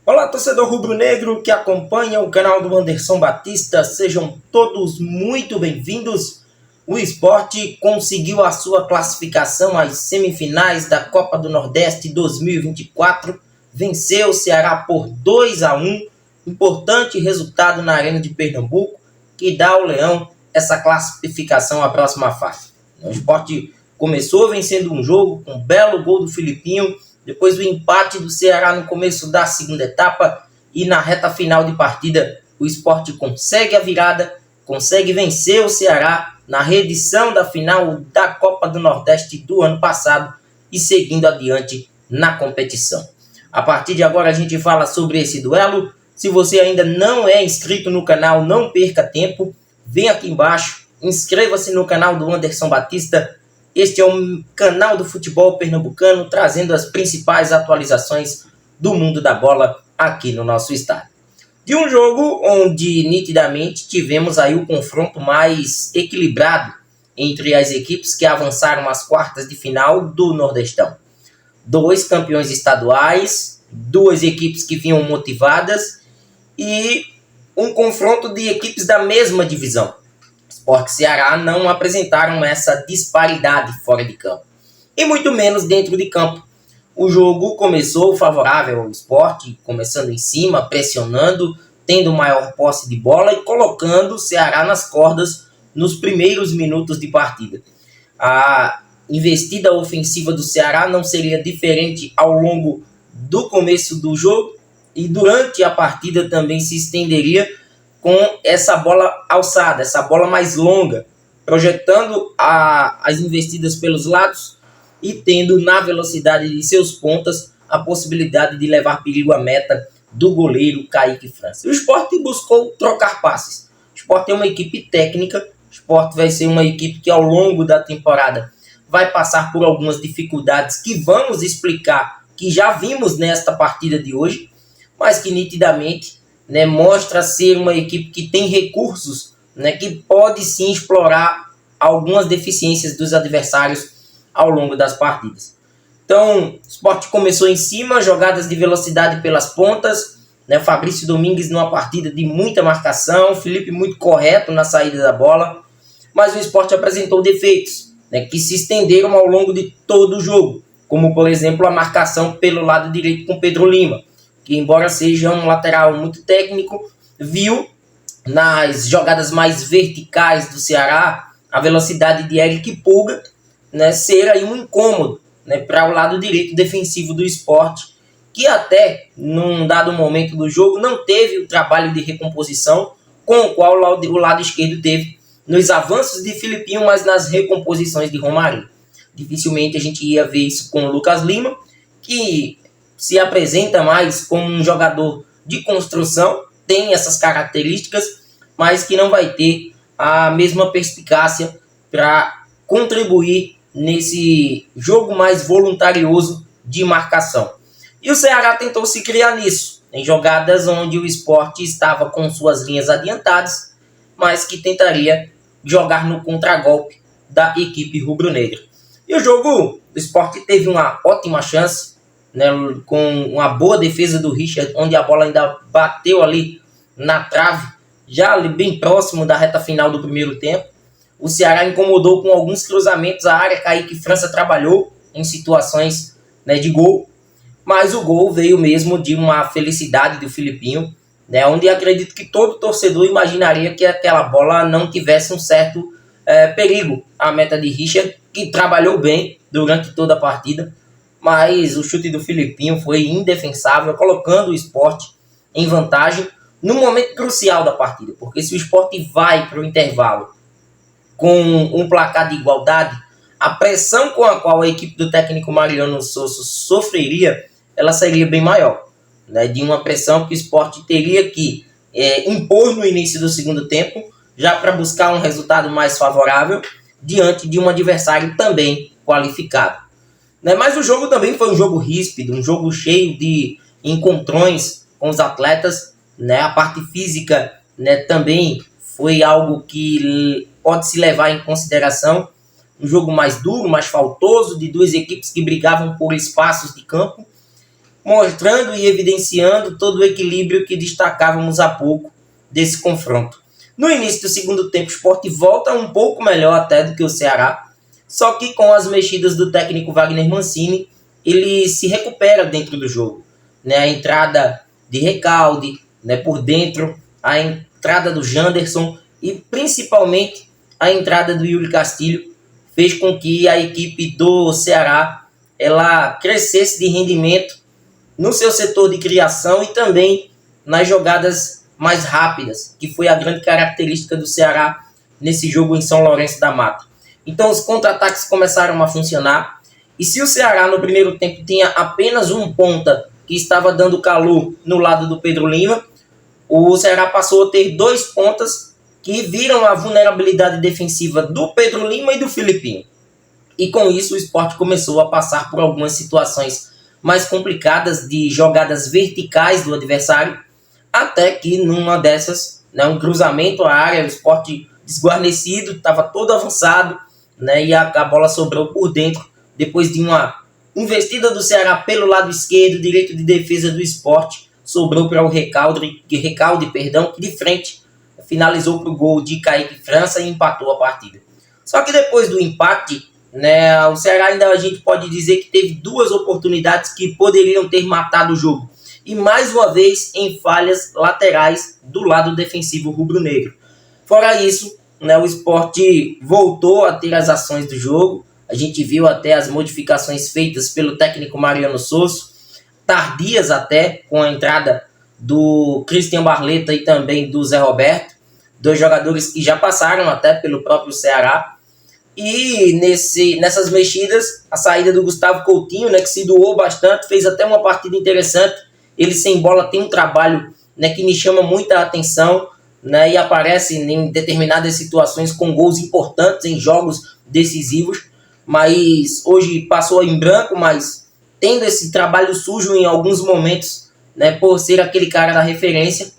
Olá, torcedor rubro-negro que acompanha o canal do Anderson Batista, sejam todos muito bem-vindos. O Sport conseguiu a sua classificação às semifinais da Copa do Nordeste 2024, venceu o Ceará por 2-1, importante resultado na Arena de Pernambuco, que dá ao Leão essa classificação à próxima fase. O Sport começou vencendo um jogo com um belo gol do Filipinho, depois do empate do Ceará no começo da segunda etapa e na reta final de partida o Sport consegue a virada, consegue vencer o Ceará na reedição da final da Copa do Nordeste do ano passado e seguindo adiante na competição. A partir de agora a gente fala sobre esse duelo. Se você ainda não é inscrito no canal, não perca tempo, vem aqui embaixo, inscreva-se no canal do Anderson Batista. Este é um canal do futebol pernambucano, trazendo as principais atualizações do mundo da bola aqui no nosso estado. De um jogo onde nitidamente tivemos aí o confronto mais equilibrado entre as equipes que avançaram às quartas de final do Nordestão. Dois campeões estaduais, duas equipes que vinham motivadas e um confronto de equipes da mesma divisão. Sport e Ceará não apresentaram essa disparidade fora de campo, e muito menos dentro de campo. O jogo começou favorável ao Sport, começando em cima, pressionando, tendo maior posse de bola e colocando o Ceará nas cordas nos primeiros minutos de partida. A investida ofensiva do Ceará não seria diferente ao longo do começo do jogo, e durante a partida também se estenderia com essa bola alçada, essa bola mais longa, projetando as investidas pelos lados e tendo na velocidade de seus pontas a possibilidade de levar perigo à meta do goleiro Kaique França. O Sport buscou trocar passes. O Sport é uma equipe técnica, o Sport vai ser uma equipe que ao longo da temporada vai passar por algumas dificuldades que vamos explicar, que já vimos nesta partida de hoje, mas que nitidamente mostra ser uma equipe que tem recursos, que pode sim explorar algumas deficiências dos adversários ao longo das partidas. Então, o Sport começou em cima, jogadas de velocidade pelas pontas, Fabrício Domingues numa partida de muita marcação, Felipe muito correto na saída da bola, mas o Sport apresentou defeitos, que se estenderam ao longo de todo o jogo, como por exemplo a marcação pelo lado direito com Pedro Lima, que embora seja um lateral muito técnico, viu nas jogadas mais verticais do Ceará a velocidade de Eric Pulga ser aí um incômodo para o lado direito defensivo do Sport, que até num dado momento do jogo não teve o trabalho de recomposição com o qual o lado esquerdo teve nos avanços de Filipinho, mas nas recomposições de Romarinho. Dificilmente a gente ia ver isso com o Lucas Lima, que se apresenta mais como um jogador de construção, tem essas características, mas que não vai ter a mesma perspicácia para contribuir nesse jogo mais voluntarioso de marcação. E o Ceará tentou se criar nisso, em jogadas onde o Sport estava com suas linhas adiantadas, mas que tentaria jogar no contragolpe da equipe rubro-negra. E o jogo do Sport teve uma ótima chance, com uma boa defesa do Richard, onde a bola ainda bateu ali na trave, já ali bem próximo da reta final do primeiro tempo. O Ceará incomodou com alguns cruzamentos à área, Kaique França trabalhou em situações de gol, mas o gol veio mesmo de uma felicidade do Filipinho, onde acredito que todo torcedor imaginaria que aquela bola não tivesse um certo perigo à meta de Richard, que trabalhou bem durante toda a partida, mas o chute do Filipinho foi indefensável, colocando o Sport em vantagem no momento crucial da partida, porque se o Sport vai para o intervalo com um placar de igualdade, a pressão com a qual a equipe do técnico Mariano Sosso sofreria, ela seria bem maior, de uma pressão que o Sport teria que impor no início do segundo tempo, já para buscar um resultado mais favorável diante de um adversário também qualificado. Mas o jogo também foi um jogo ríspido, um jogo cheio de encontrões com os atletas, a parte física também foi algo que pode se levar em consideração. Um jogo mais duro, mais faltoso, de duas equipes que brigavam por espaços de campo, mostrando e evidenciando todo o equilíbrio que destacávamos há pouco desse confronto. No início do segundo tempo, o Sport volta um pouco melhor até do que o Ceará, só que com as mexidas do técnico Wagner Mancini, ele se recupera dentro do jogo. A entrada de Recalde, por dentro, a entrada do Janderson e principalmente a entrada do Yuri Castilho fez com que a equipe do Ceará ela crescesse de rendimento no seu setor de criação e também nas jogadas mais rápidas, que foi a grande característica do Ceará nesse jogo em São Lourenço da Mata. Então os contra-ataques começaram a funcionar, e se o Ceará no primeiro tempo tinha apenas um ponta que estava dando calor no lado do Pedro Lima, o Ceará passou a ter dois pontas que viram a vulnerabilidade defensiva do Pedro Lima e do Filipinho. E com isso o Sport começou a passar por algumas situações mais complicadas de jogadas verticais do adversário, até que numa dessas, um cruzamento à área, o Sport desguarnecido, estava todo avançado, e a bola sobrou por dentro, depois de uma investida do Ceará pelo lado esquerdo, direito de defesa do Sport, sobrou para o Recalde, que de frente finalizou para o gol de Kaique França e empatou a partida. Só que depois do empate, o Ceará ainda a gente pode dizer que teve duas oportunidades que poderiam ter matado o jogo. E mais uma vez em falhas laterais do lado defensivo rubro-negro. Fora isso, o Sport voltou a ter as ações do jogo. A gente viu até as modificações feitas pelo técnico Mariano Sosso, tardias até, com a entrada do Christian Barleta e também do Zé Roberto, dois jogadores que já passaram até pelo próprio Ceará. E nessas mexidas, a saída do Gustavo Coutinho, que se doou bastante, fez até uma partida interessante. Ele sem bola tem um trabalho que me chama muita atenção, e aparece em determinadas situações com gols importantes em jogos decisivos, mas hoje passou em branco, mas tendo esse trabalho sujo em alguns momentos, por ser aquele cara da referência,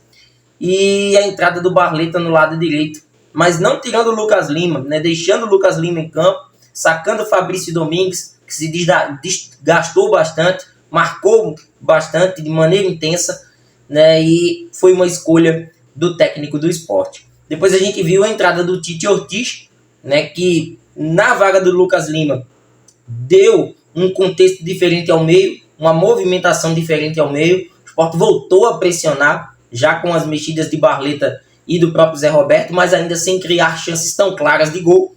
e a entrada do Barleta no lado direito, mas não tirando o Lucas Lima, deixando o Lucas Lima em campo, sacando o Fabrício Domingues, que se desgastou bastante, marcou bastante, de maneira intensa, e foi uma escolha do técnico do Sport. Depois a gente viu a entrada do Tite Ortiz, que na vaga do Lucas Lima deu um contexto diferente ao meio, uma movimentação diferente ao meio. O Sport voltou a pressionar, já com as mexidas de Barleta e do próprio Zé Roberto, mas ainda sem criar chances tão claras de gol.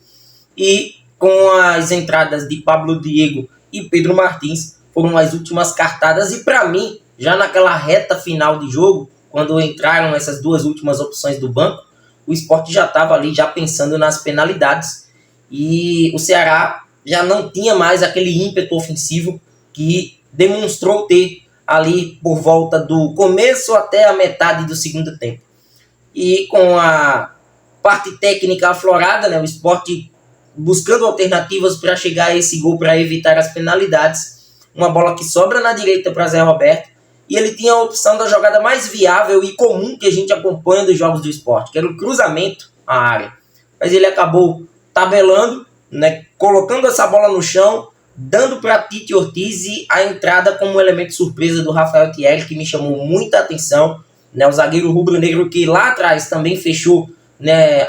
E com as entradas de Pablo Diego e Pedro Martins, foram as últimas cartadas. E para mim, já naquela reta final de jogo, quando entraram essas duas últimas opções do banco, o Sport já estava ali já pensando nas penalidades. E o Ceará já não tinha mais aquele ímpeto ofensivo que demonstrou ter ali por volta do começo até a metade do segundo tempo. E com a parte técnica aflorada, o Sport buscando alternativas para chegar a esse gol, para evitar as penalidades. Uma bola que sobra na direita para Zé Roberto, e ele tinha a opção da jogada mais viável e comum que a gente acompanha dos jogos do Sport, que era o cruzamento à área. Mas ele acabou tabelando, colocando essa bola no chão, dando para Tite Ortiz, e a entrada como elemento surpresa do Rafael Thierry, que me chamou muita atenção. O zagueiro rubro-negro que lá atrás também fechou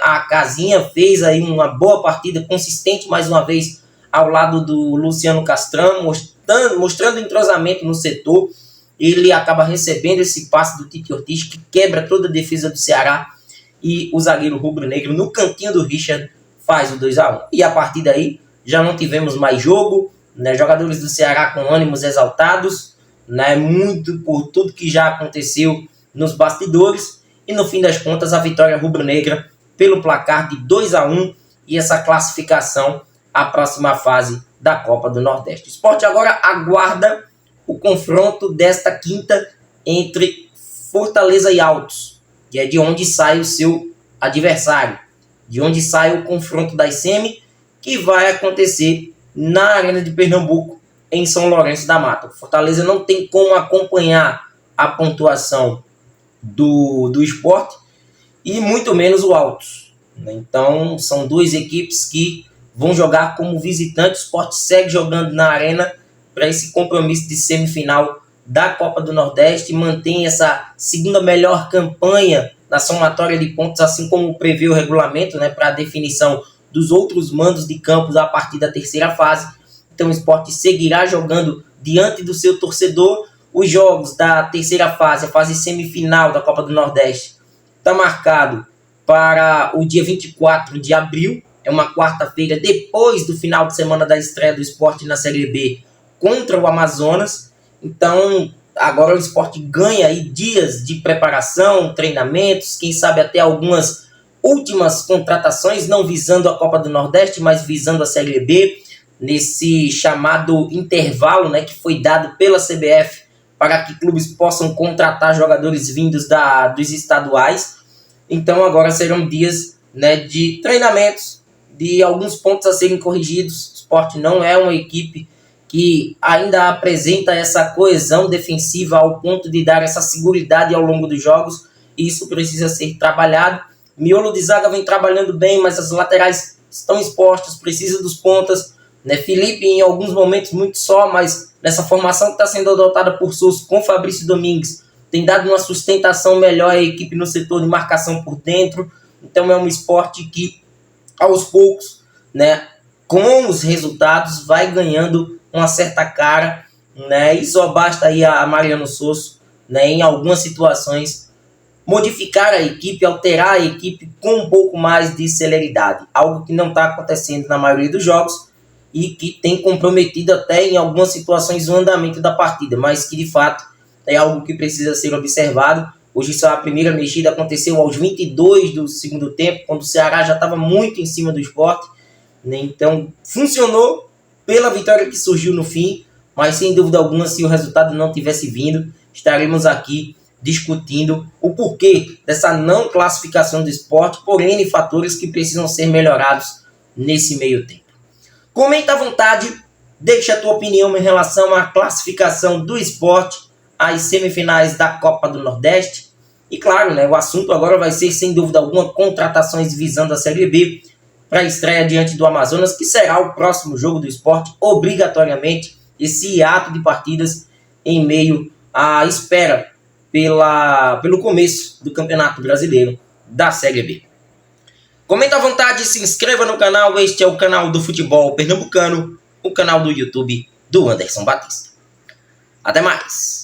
a casinha, fez aí uma boa partida, consistente mais uma vez ao lado do Luciano Castrão, mostrando entrosamento no setor. Ele acaba recebendo esse passe do Tite Ortiz, que quebra toda a defesa do Ceará, e o zagueiro rubro-negro no cantinho do Richard faz o 2-1. E a partir daí já não tivemos mais jogo, jogadores do Ceará com ânimos exaltados, muito por tudo que já aconteceu nos bastidores, e no fim das contas a vitória rubro-negra pelo placar de 2-1 e essa classificação à próxima fase da Copa do Nordeste. O Sport agora aguarda o confronto desta quinta entre Fortaleza e Altos, que é de onde sai o seu adversário, de onde sai o confronto das semi, que vai acontecer na Arena de Pernambuco, em São Lourenço da Mata. O Fortaleza não tem como acompanhar a pontuação do Sport, e muito menos o Altos. Então são duas equipes que vão jogar como visitante. O Sport segue jogando na Arena para esse compromisso de semifinal da Copa do Nordeste, mantém essa segunda melhor campanha na somatória de pontos, assim como prevê o regulamento, né, para a definição dos outros mandos de campos a partir da terceira fase. Então o Sport seguirá jogando diante do seu torcedor. Os jogos da terceira fase, a fase semifinal da Copa do Nordeste, está marcado para o dia 24 de abril, é uma quarta-feira, depois do final de semana da estreia do Sport na Série B contra o Amazonas. Então, agora o Sport ganha aí dias de preparação, treinamentos, quem sabe até algumas últimas contratações, não visando a Copa do Nordeste, mas visando a Série B, nesse chamado intervalo, né, que foi dado pela CBF para que clubes possam contratar jogadores vindos dos estaduais. Então agora serão dias, né, de treinamentos, de alguns pontos a serem corrigidos. O Sport não é uma equipe que ainda apresenta essa coesão defensiva ao ponto de dar essa seguridade ao longo dos jogos, e isso precisa ser trabalhado. Miolo de zaga vem trabalhando bem, mas as laterais estão expostas, precisa dos pontas, né? Felipe em alguns momentos muito só, mas nessa formação que está sendo adotada por Souza com Fabrício Domingues, tem dado uma sustentação melhor à equipe no setor de marcação por dentro. Então é um esporte que, aos poucos, né, com os resultados, vai ganhando uma certa cara, né, e só basta aí a Mariano Souza, né, em algumas situações, modificar a equipe, alterar a equipe com um pouco mais de celeridade, algo que não está acontecendo na maioria dos jogos e que tem comprometido até em algumas situações o andamento da partida, mas que de fato é algo que precisa ser observado. Hoje só a primeira mexida aconteceu aos 22 do segundo tempo, quando o Ceará já estava muito em cima do Sport, né? Então funcionou pela vitória que surgiu no fim, mas sem dúvida alguma, se o resultado não tivesse vindo, estaremos aqui discutindo o porquê dessa não classificação do Sport por N fatores que precisam ser melhorados nesse meio tempo. Comenta à vontade, deixa a tua opinião em relação à classificação do Sport às semifinais da Copa do Nordeste. E claro, né, o assunto agora vai ser, sem dúvida alguma, contratações visando a Série B para a estreia diante do Amazonas, que será o próximo jogo do Sport, obrigatoriamente, esse hiato de partidas em meio à espera pelo começo do Campeonato Brasileiro da Série B. Comenta à vontade, se inscreva no canal. Este é o canal do futebol pernambucano, o canal do YouTube do Anderson Batista. Até mais!